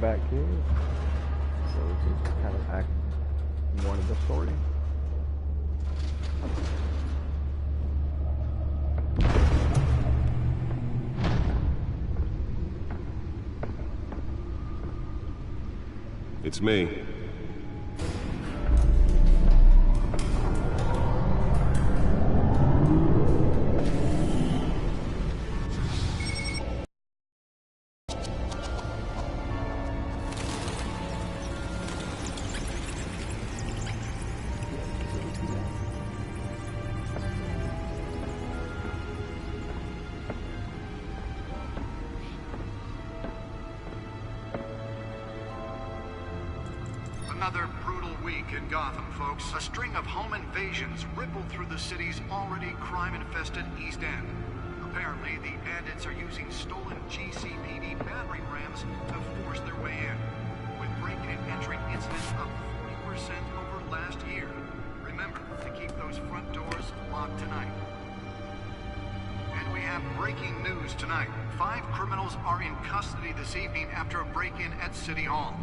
Bat Cave. So we can kind of act more into the story. It's me. Another brutal week in Gotham, folks. A string of home invasions rippled through the city's already crime-infested East End. Apparently, the bandits are using stolen GCPD battering rams to force their way in, with break-in and entering incidents up 40% over last year. Remember to keep those front doors locked tonight. And we have breaking news tonight. 5 criminals are in custody this evening after a break-in at City Hall.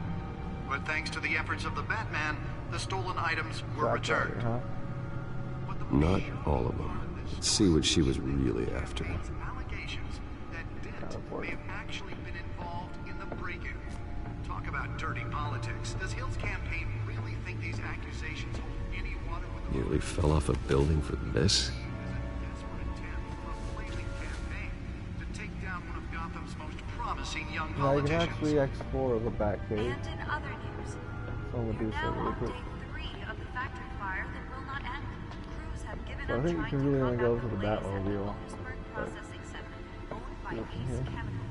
But thanks to the efforts of the Batman, the stolen items were returned. Not all of them. Let's see what she was really after. Allegations that Dent may have actually been involved in the break-in. Talk about dirty politics. Does Hill's campaign really think these accusations hold any water with the Nearly fell off a building for this? Now you can actually explore the Bat Cave. And in other news, So I'm gonna do so really quick. day 3 of the factory fire that will not end. Crews have given So I up think you trying can to really only combat go to the blaze at Batmobile. Lewisburg But Processing Center, owned by go from Ace here. Chemical.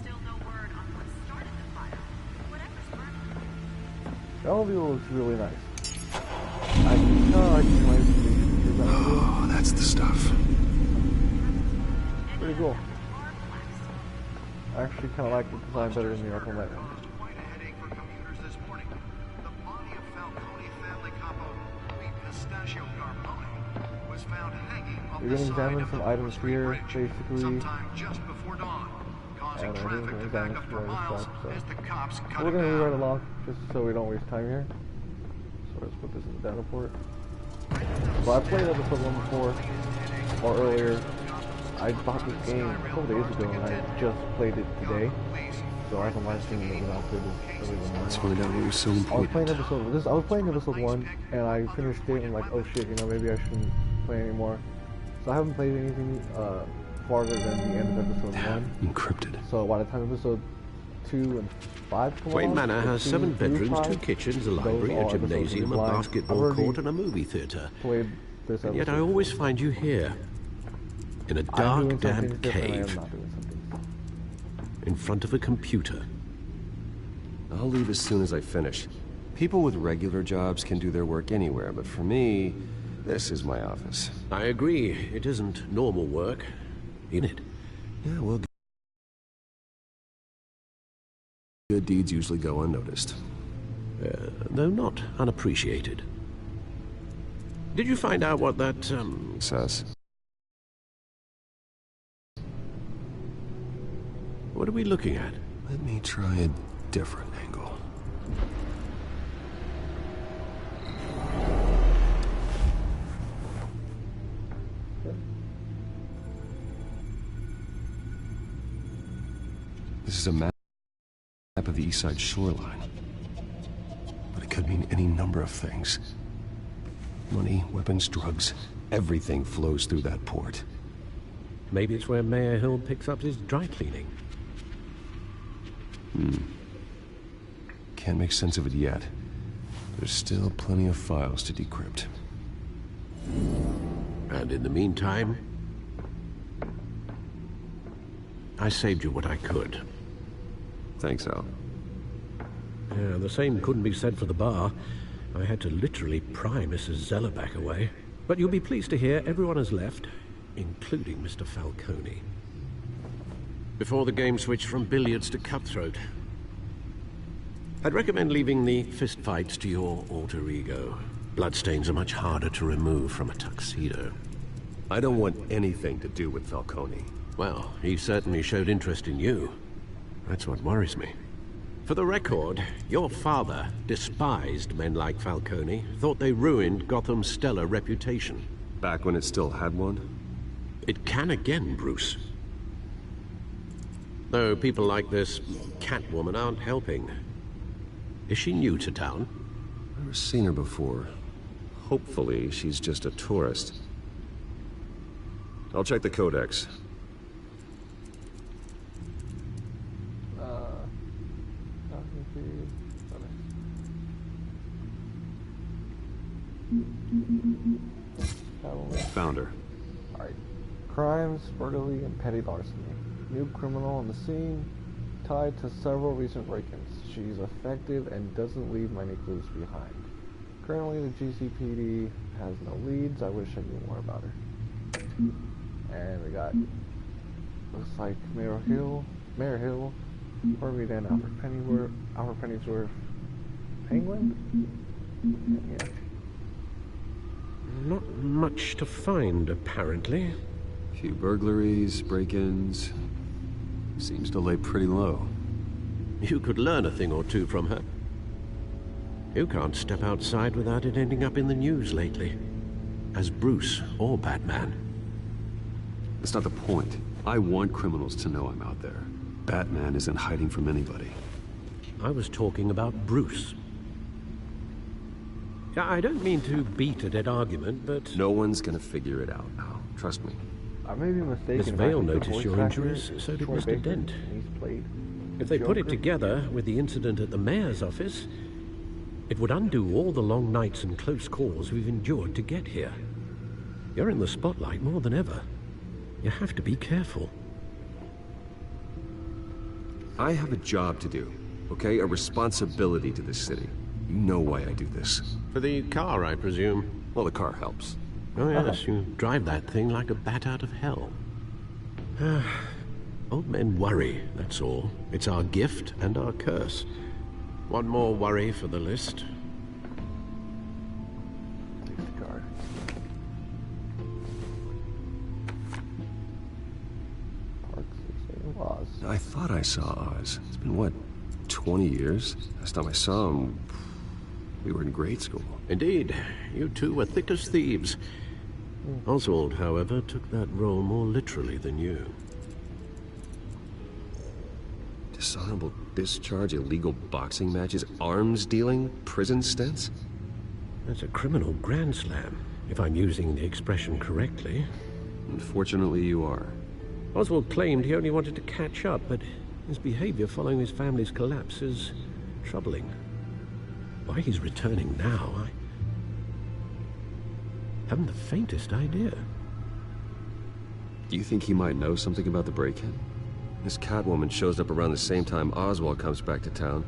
Still no word on what started the fire. Whatever's burning. Batmobile looks really nice. I can tell I can like the Batmobile. Oh, that's the stuff. Pretty cool. I actually kind of like the design better than the Arkham Knight one. Quite a headache for commuters this morning. The body of Falcone family capo Louis Pistachio Carbone was found hanging off You're the gonna side examine of some the items Street here, Bridge basically. sometime just before dawn, causing And I think traffic we're to gonna back up for examine some miles other stuff, as so. the cops cut We're it gonna move right down. along, just so we don't waste time here. So let's put this in the data port. Well, I played episode 1 before, or earlier. I bought this game a couple days ago, and I just played it today. So I haven't watched it in the episode earlier than Let's that. find out what was so I was playing important. I was playing episode 1, and I finished it, and I'm like, oh shit, maybe I shouldn't play anymore. So I haven't played anything farther than the end of episode 1. Encrypted. So by the time episode 2 and 5 come Wayne along, Manor has 2 7 through bedrooms, 2 5, kitchens, a those library, all a episodes will be gymnasium, a blind. I've basketball already court, and a movie theatre. played this And episode. yet I always find you here, in a I'm dark, doing something damp different, I am cave, not doing something. in front of a computer. I'll leave as soon as I finish. People with regular jobs can do their work anywhere, but for me, this is my office. I agree, it isn't normal work, is it? Yeah, well, good deeds usually go unnoticed. Though not unappreciated. Did you find out what that, Sus. what are we looking at? Let me try a different angle. This is a map of the east side shoreline. But it could mean any number of things. Money, weapons, drugs, everything flows through that port. Maybe it's where Mayor Hill picks up his dry cleaning. Can't make sense of it yet. There's still plenty of files to decrypt. And in the meantime, I saved you what I could. Thanks, Al. Yeah, the same couldn't be said for the bar. I had to literally pry Mrs. Zeller back away. But you'll be pleased to hear everyone has left, including Mr. Falcone. Before the game switched from billiards to cutthroat. I'd recommend leaving the fistfights to your alter ego. Bloodstains are much harder to remove from a tuxedo. I don't want anything to do with Falcone. Well, he certainly showed interest in you. That's what worries me. For the record, your father despised men like Falcone, thought they ruined Gotham's stellar reputation. Back when it still had one? It can again, Bruce. Though people like this Catwoman aren't helping. Is she new to town? Never seen her before. Hopefully, she's just a tourist. I'll check the codex. Found her. Alright. Crimes, burglary, and petty larceny. New criminal on the scene, tied to several recent break-ins. She's effective and doesn't leave many clues behind. Currently, the GCPD has no leads. I wish I knew more about her. And we got, looks like Mayor Hill, Harvey Dent, Alfred Pennyworth, Penguin? Yeah. Not much to find, apparently. Few burglaries, break-ins. Seems to lay pretty low. You could learn a thing or two from her. You can't step outside without it ending up in the news lately. As Bruce or Batman. That's not the point. I want criminals to know I'm out there. Batman isn't hiding from anybody. I was talking about Bruce. I don't mean to beat a dead argument, but... No one's gonna figure it out, Al. Trust me. I may be mistaken. Miss Vale noticed your injuries, so did Mr. Dent. He's played If they put it Joker. together with the incident at the mayor's office, it would undo all the long nights and close calls we've endured to get here. You're in the spotlight more than ever. You have to be careful. I have a job to do, okay? A responsibility to this city. You know why I do this. For the car, I presume. Well, the car helps. Oh yes, you drive that thing like a bat out of hell. Old men worry, that's all. It's our gift and our curse. One more worry for the list. Safety card. Parks and laws. I thought I saw Oz. It's been, what, 20 years? Last time I saw him, we were in grade school. Indeed, you two were thick as thieves. Oswald, however, took that role more literally than you. Dishonorable discharge, illegal boxing matches, arms dealing, prison stints? That's a criminal grand slam, if I'm using the expression correctly. Unfortunately, you are. Oswald claimed he only wanted to catch up, but his behavior following his family's collapse is troubling. Why he's returning now, I haven't the faintest idea. Do you think he might know something about the break-in? This Catwoman shows up around the same time Oswald comes back to town.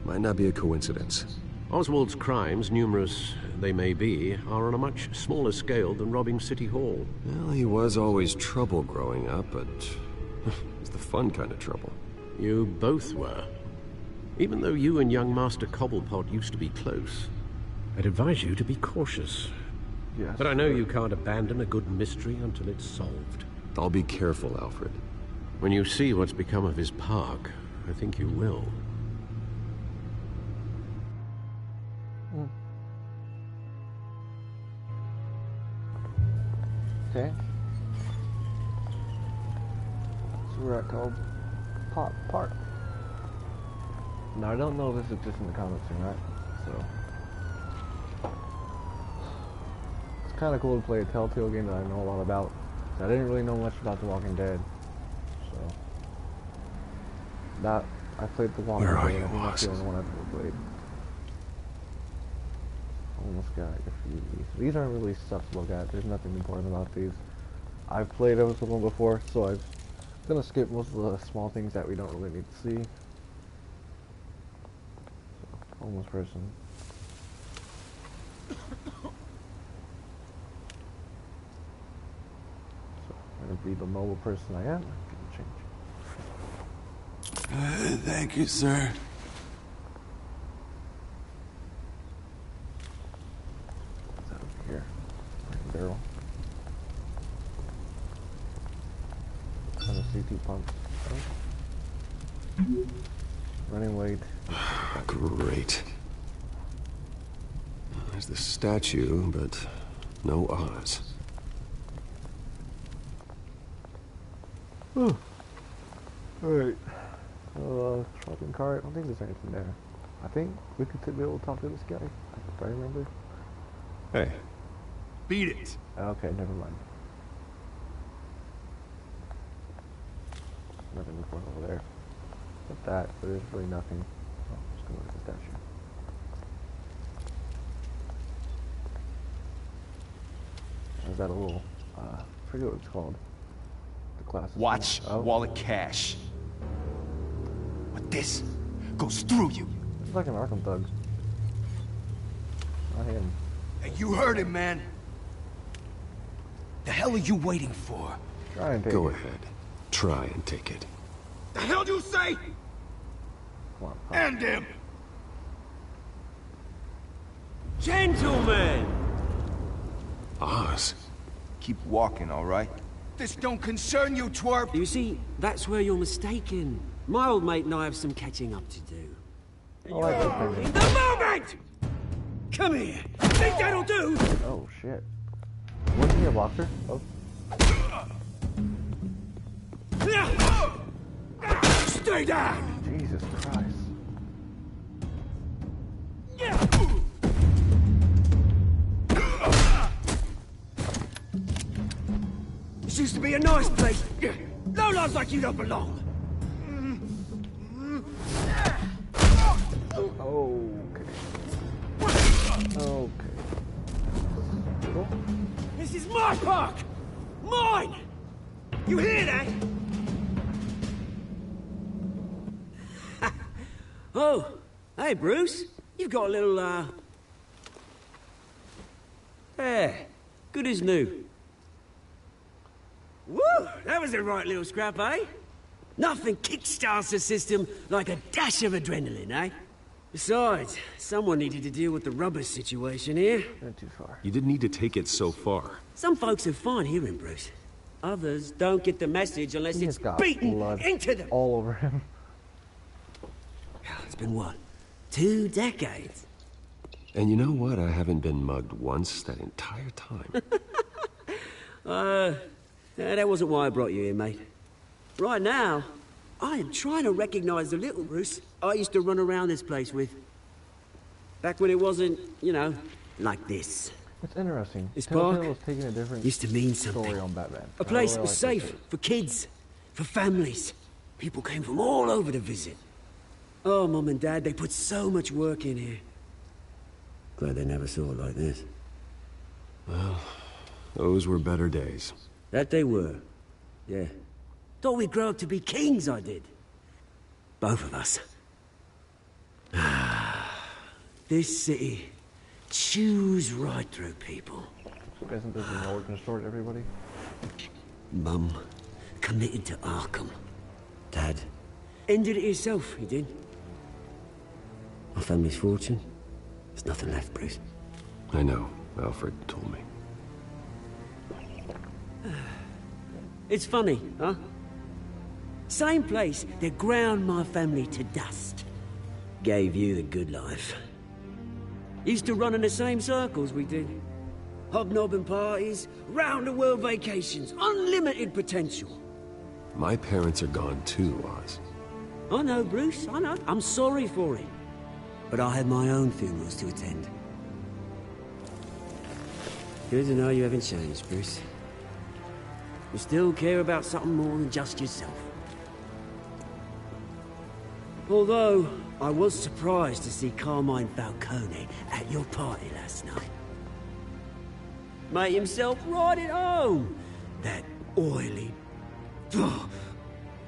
Might not be a coincidence. Oswald's crimes, numerous they may be, are on a much smaller scale than robbing City Hall. Well, he was always trouble growing up, but it's the fun kind of trouble. You both were. Even though you and young Master Cobblepot used to be close, I'd advise you to be cautious. Yes. But I know you can't abandon a good mystery until it's solved. I'll be careful, Alfred. When you see what's become of his park, I think you will. Okay. So we're at Gold Pop Park. Now I don't know if this exists in the comics or not, so it's kind of cool to play a Telltale game that I know a lot about. I didn't really know much about The Walking Dead, so that I played The Walking Where Dead. are I you, think that's the Oz? only one I've ever played. Almost got graffiti. These aren't really stuff to look at. There's nothing important about these. I've played every single one before, so I'm gonna skip most of the small things that we don't really need to see. Homeless person. So, I'm gonna be the mobile person I am. Give me change. Thank you, sir. What's that over here? Barrel. And a CT pump. Running late. Great. There's the statue, but no Oz. Alright. Shopping cart. I don't think there's anything there. I think we could be able to talk to this guy, if I remember. Hey. Beat it. Okay, never mind. Nothing important over there. Not that, but there's really nothing. Oh, just gonna look at the statue. Is that a little, I forget what it's called. The class. Watch wallet cash. But this goes through you. It's like an Arkham thug. Not him. Hey, you heard him, man. The hell are you waiting for? Try and take Go it. ahead. Try and take it. The hell do you say? Come on. End him. Gentlemen! Oz? Keep walking, all right? This don't concern you, twerp. You see, that's where you're mistaken. My old mate and I have some catching up to do. I like this thing. In the moment! Come here! Think that'll do? Oh shit. Wasn't he a boxer? Oh. Stay down! Jesus Christ. This used to be a nice place. No lives like you don't belong. Okay. Okay. Little? This is my park! Mine! You hear that? Oh, hey, Bruce. You've got a little, Yeah, good as new. Woo! That was a right little scrap, eh? Nothing kickstarts the system like a dash of adrenaline, eh? Besides, someone needed to deal with the rubber situation here. Went too far. You didn't need to take it so far. Some folks are fine hearing, Bruce. Others don't get the message unless He it's has got beaten blood into them. all over him. It's been what? 2 decades? And you know what? I haven't been mugged once that entire time. That wasn't why I brought you here, mate. Right now, I am trying to recognize the little Bruce I used to run around this place with. Back when it wasn't, you know, like this. It's interesting. This Telltale park was taking a different used to mean something. story on Batman. A place that I was really like safe this. for kids, for families. People came from all over to visit. Oh, Mum and Dad, they put so much work in here. Glad they never saw it like this. Well, those were better days. That they were. Yeah. Thought we'd grow up to be kings, I did. Both of us. This city chews right through people. Isn't this an origin story to everybody? Mum committed to Arkham. Dad ended it himself, he did. My family's fortune, there's nothing left, Bruce. I know. Alfred told me. It's funny, huh? Same place that ground my family to dust. Gave you the good life. Used to run in the same circles we did. Hobnobbing parties, round-the-world vacations, unlimited potential. My parents are gone too, Oz. I know, Bruce, I know. I'm sorry for it. But I had my own funerals to attend. Good to know you haven't changed, Bruce. You still care about something more than just yourself. Although, I was surprised to see Carmine Falcone at your party last night. Made himself right at home. That oily...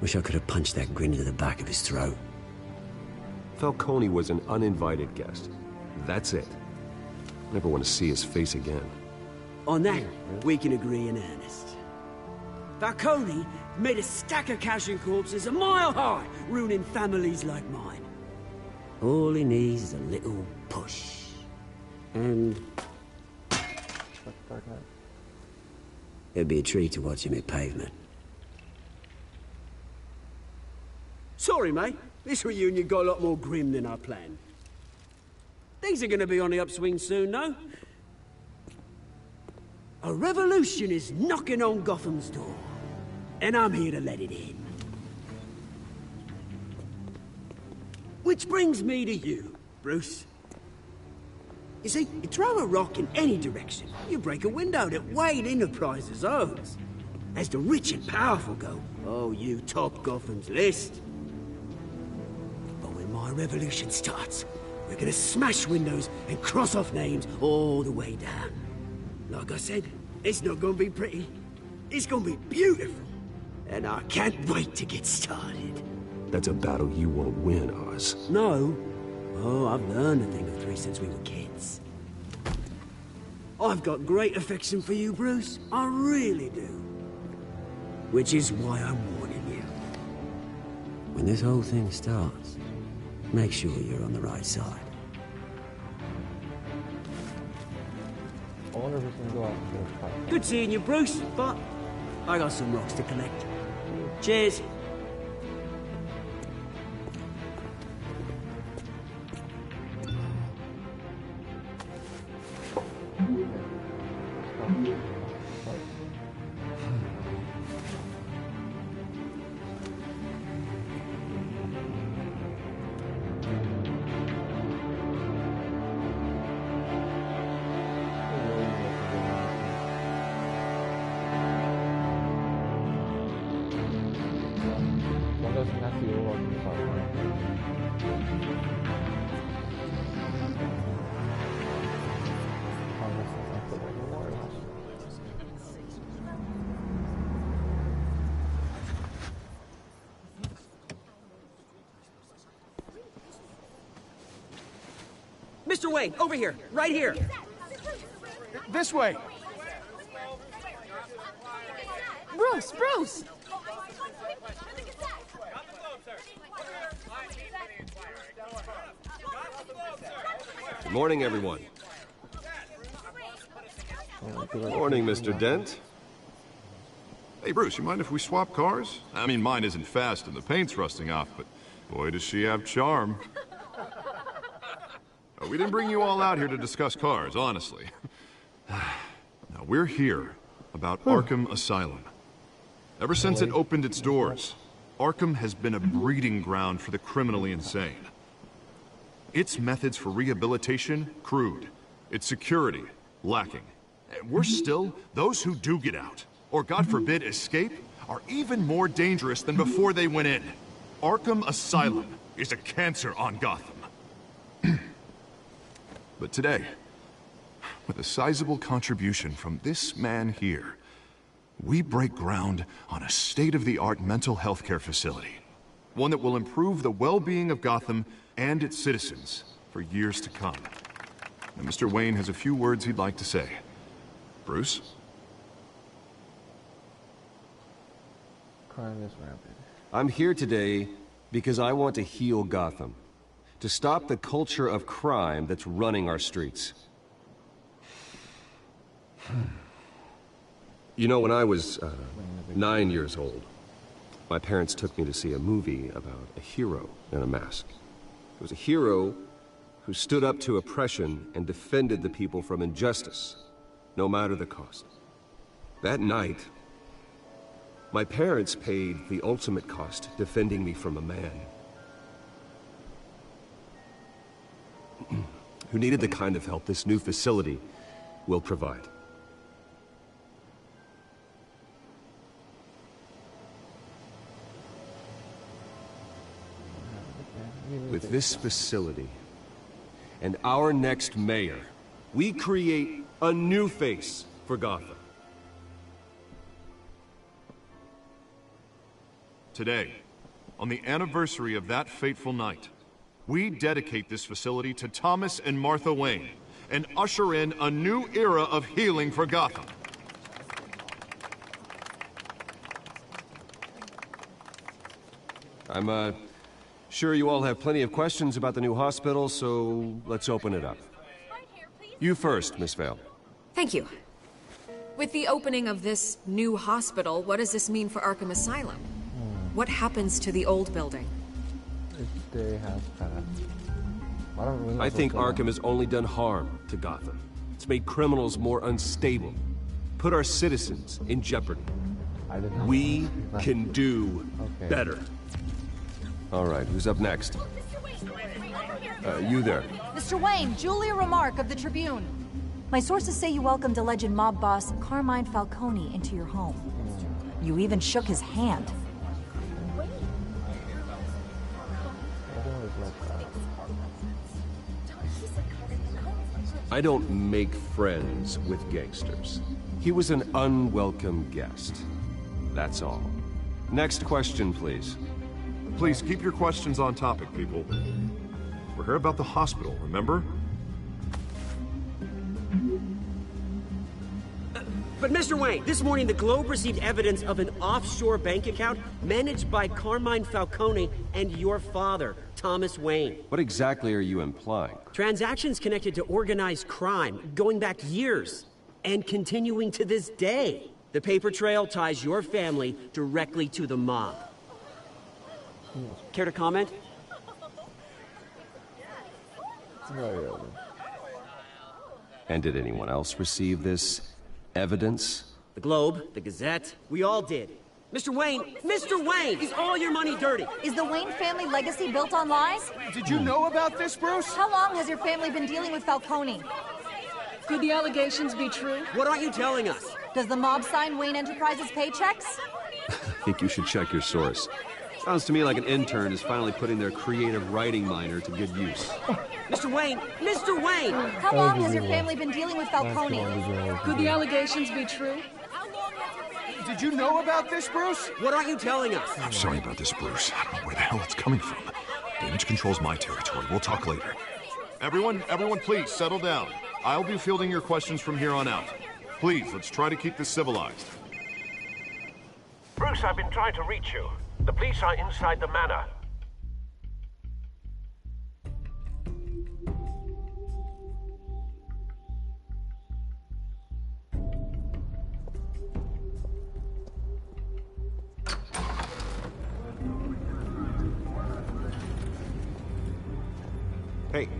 Wish I could have punched that grin into the back of his throat. Falcone was an uninvited guest. That's it. Never want to see his face again. On that, we can agree in earnest. Falcone made a stack of cash and corpses a mile high, ruining families like mine. All he needs is a little push. And Dark Knight. it'd be a treat to watch him hit pavement. Sorry, mate. This reunion got a lot more grim than I planned. Things are gonna be on the upswing soon, though. A revolution is knocking on Gotham's door, and I'm here to let it in. Which brings me to you, Bruce. You see, you throw a rock in any direction, you break a window that Wayne Enterprises owns. As the rich and powerful go, oh, you top Gotham's list. But when my revolution starts, we're gonna smash windows and cross off names all the way down. Like I said, it's not gonna be pretty. It's gonna be beautiful. And I can't wait to get started. That's a battle you won't win, Oz. No. Oh, I've learned a thing or three since we were kids. I've got great affection for you, Bruce. I really do. Which is why I'm warning you. When this whole thing starts, make sure you're on the right side. I wonder if it's gonna go out to the fight. Good seeing you, Bruce, but I got some rocks to collect. Cheers. Mr. Wayne, over here, right here. This way! Bruce, Bruce! Good morning, everyone. Morning, Mr. Dent. Hey, Bruce, you mind if we swap cars? I mean, mine isn't fast and the paint's rusting off, but boy, does she have charm. We didn't bring you all out here to discuss cars, honestly. Now, we're here about Arkham Asylum. Ever since it opened its doors, Arkham has been a breeding ground for the criminally insane. Its methods for rehabilitation, crude. Its security, lacking. And worse still, those who do get out, or God forbid escape, are even more dangerous than before they went in. Arkham Asylum is a cancer on Gotham. But today, with a sizable contribution from this man here, we break ground on a state-of-the-art mental health care facility. One that will improve the well-being of Gotham and its citizens for years to come. And Mr. Wayne has a few words he'd like to say. Bruce? Crime is rampant. I'm here today because I want to heal Gotham. To stop the culture of crime that's running our streets. You know, when I was 9 years old, my parents took me to see a movie about a hero in a mask. It was a hero who stood up to oppression and defended the people from injustice, no matter the cost. That night, my parents paid the ultimate cost defending me from a man who needed the kind of help this new facility will provide. With this facility and our next mayor, we create a new face for Gotham. Today, on the anniversary of that fateful night, we dedicate this facility to Thomas and Martha Wayne and usher in a new era of healing for Gotham. I'm sure you all have plenty of questions about the new hospital, so let's open it up. You first, Miss Vale. Thank you. With the opening of this new hospital, what does this mean for Arkham Asylum? What happens to the old building? day has passed. I think Arkham has only done harm to Gotham. It's made criminals more unstable, put our citizens in jeopardy. We can do better. All right, who's up next? You there. Mr. Wayne, Julia Remark of the Tribune. My sources say you welcomed alleged mob boss Carmine Falcone into your home. You even shook his hand. I don't make friends with gangsters. He was an unwelcome guest. That's all. Next question, please. Please keep your questions on topic, people. We're here about the hospital, remember? But Mr. Wayne, this morning the Globe received evidence of an offshore bank account managed by Carmine Falcone and your father, Thomas Wayne. What exactly are you implying? Transactions connected to organized crime, going back years, and continuing to this day. The paper trail ties your family directly to the mob. Care to comment? And did anyone else receive this evidence? The Globe, the Gazette, we all did. Mr. Wayne, is all your money dirty? Is the Wayne family legacy built on lies? Did you know about this, Bruce? How long has your family been dealing with Falcone? Could the allegations be true? What aren't you telling us? Does the mob sign Wayne Enterprises paychecks? I think you should check your source. Sounds to me like an intern is finally putting their creative writing minor to good use. Mr. Wayne! How long has your family been dealing with Falcone? Could the allegations be true? Did you know about this, Bruce? What aren't you telling us? I'm sorry about this, Bruce. I don't know where the hell it's coming from. Damage control's my territory. We'll talk later. Everyone, please, settle down. I'll be fielding your questions from here on out. Please, let's try to keep this civilized. Bruce, I've been trying to reach you. The police are inside the manor.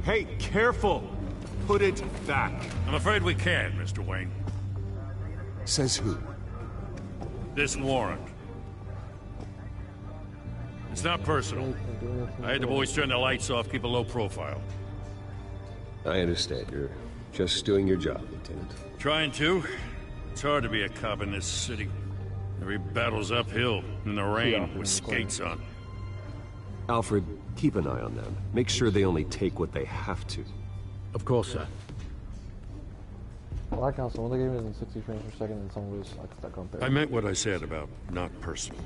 Hey, careful! Put it back. I'm afraid we can't, Mr. Wayne. Says who? This warrant. It's not personal. I had the boys turn the lights off, keep a low profile. I understand. You're just doing your job, Lieutenant. Trying to. It's hard to be a cop in this city. Every battle's uphill, in the rain, with skates on. Alfred, keep an eye on them. Make sure they only take what they have to. Of course, sir. Well, that counts. When they gave me in 60 frames per second and someone was like stuck on there. I meant what I said about not personal.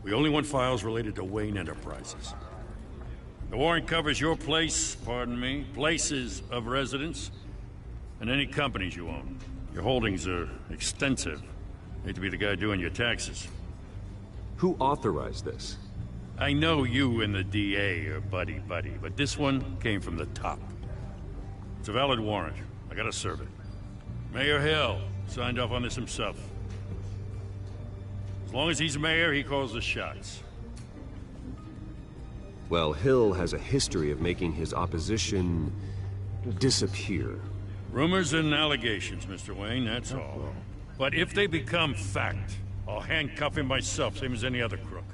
We only want files related to Wayne Enterprises. The warrant covers your place, places of residence, and any companies you own. Your holdings are extensive. Hate to be the guy doing your taxes. Who authorized this? I know you and the DA are buddy-buddy, but this one came from the top. It's a valid warrant. I gotta serve it. Mayor Hill signed off on this himself. As long as he's mayor, he calls the shots. Well, Hill has a history of making his opposition disappear. Rumors and allegations, Mr. Wayne, that's all. But if they become fact, I'll handcuff him myself, same as any other crook.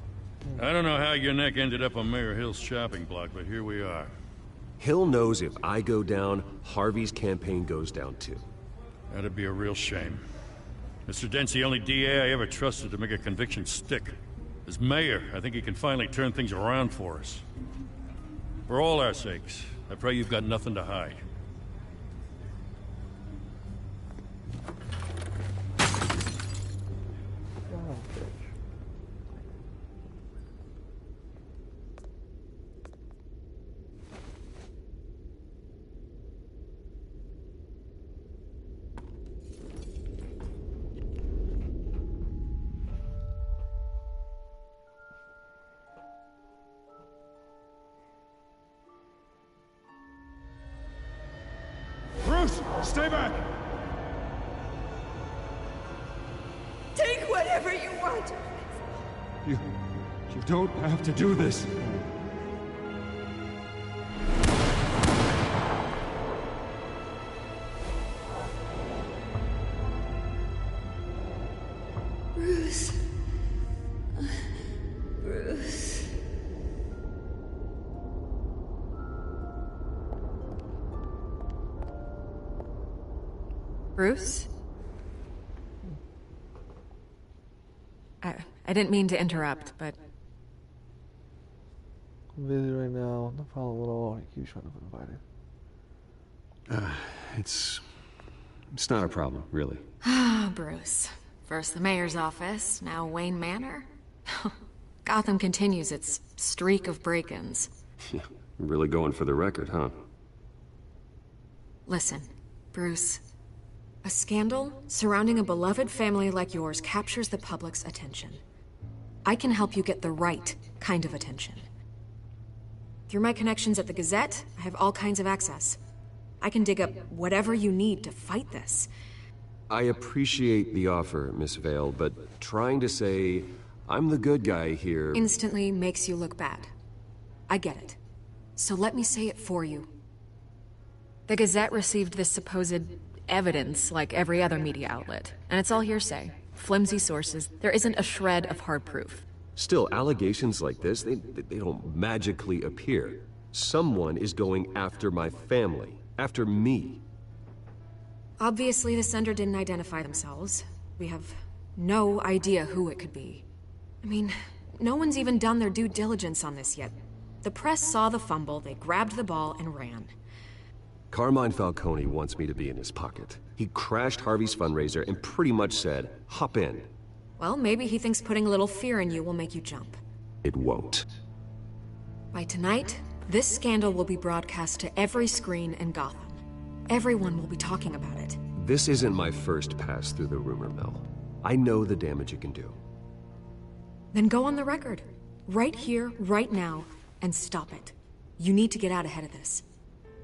I don't know how your neck ended up on Mayor Hill's shopping block, but here we are. Hill knows if I go down, Harvey's campaign goes down too. That'd be a real shame. Mr. Dent's the only DA I ever trusted to make a conviction stick. As mayor, I think he can finally turn things around for us. For all our sakes, I pray you've got nothing to hide. Bruce, stay back! Take whatever you want. You don't have to do this. Bruce. Bruce. Bruce? I didn't mean to interrupt, but... I'm busy right now. Not following at all. He keeps trying to invite it. It's not a problem, really. Ah, Bruce. First the mayor's office, now Wayne Manor. Gotham continues its streak of break-ins. Yeah, really going for the record, huh? Listen, Bruce. A scandal surrounding a beloved family like yours captures the public's attention. I can help you get the right kind of attention. Through my connections at the Gazette, I have all kinds of access. I can dig up whatever you need to fight this. I appreciate the offer, Miss Vale, but trying to say I'm the good guy here... instantly makes you look bad. I get it. So let me say it for you. The Gazette received this supposed evidence like every other media outlet, and it's all hearsay. Flimsy sources. There isn't a shred of hard proof. Still, allegations like this, they don't magically appear. Someone is going after my family. After me. Obviously, the sender didn't identify themselves. We have no idea who it could be. I mean, no one's even done their due diligence on this yet. The press saw the fumble, they grabbed the ball and ran. Carmine Falcone wants me to be in his pocket. He crashed Harvey's fundraiser and pretty much said, hop in. Well, maybe he thinks putting a little fear in you will make you jump. It won't. By tonight, this scandal will be broadcast to every screen in Gotham. Everyone will be talking about it. This isn't my first pass through the rumor mill. I know the damage it can do. Then go on the record. Right here, right now, and stop it. You need to get out ahead of this.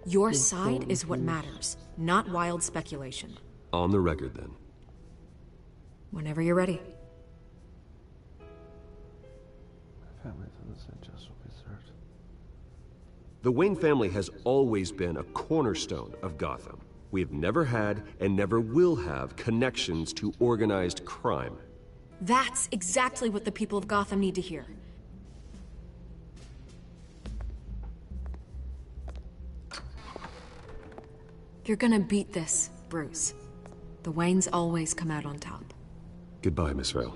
Your side is what matters, not wild speculation. On the record, then. Whenever you're ready. The Wayne family has always been a cornerstone of Gotham. We have never had and never will have connections to organized crime. That's exactly what the people of Gotham need to hear. You're gonna beat this, Bruce. The Waynes always come out on top. Goodbye, Miss Vale.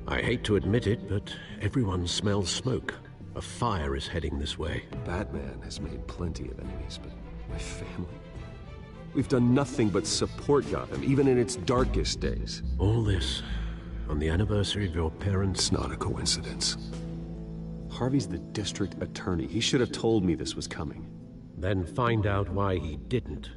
I hate to admit it, but everyone smells smoke. A fire is heading this way. Batman has made plenty of enemies, but my family? We've done nothing but support Gotham, even in its darkest days. All this on the anniversary of your parents'... It's not a coincidence. Harvey's the district attorney. He should have told me this was coming. Then find out why he didn't.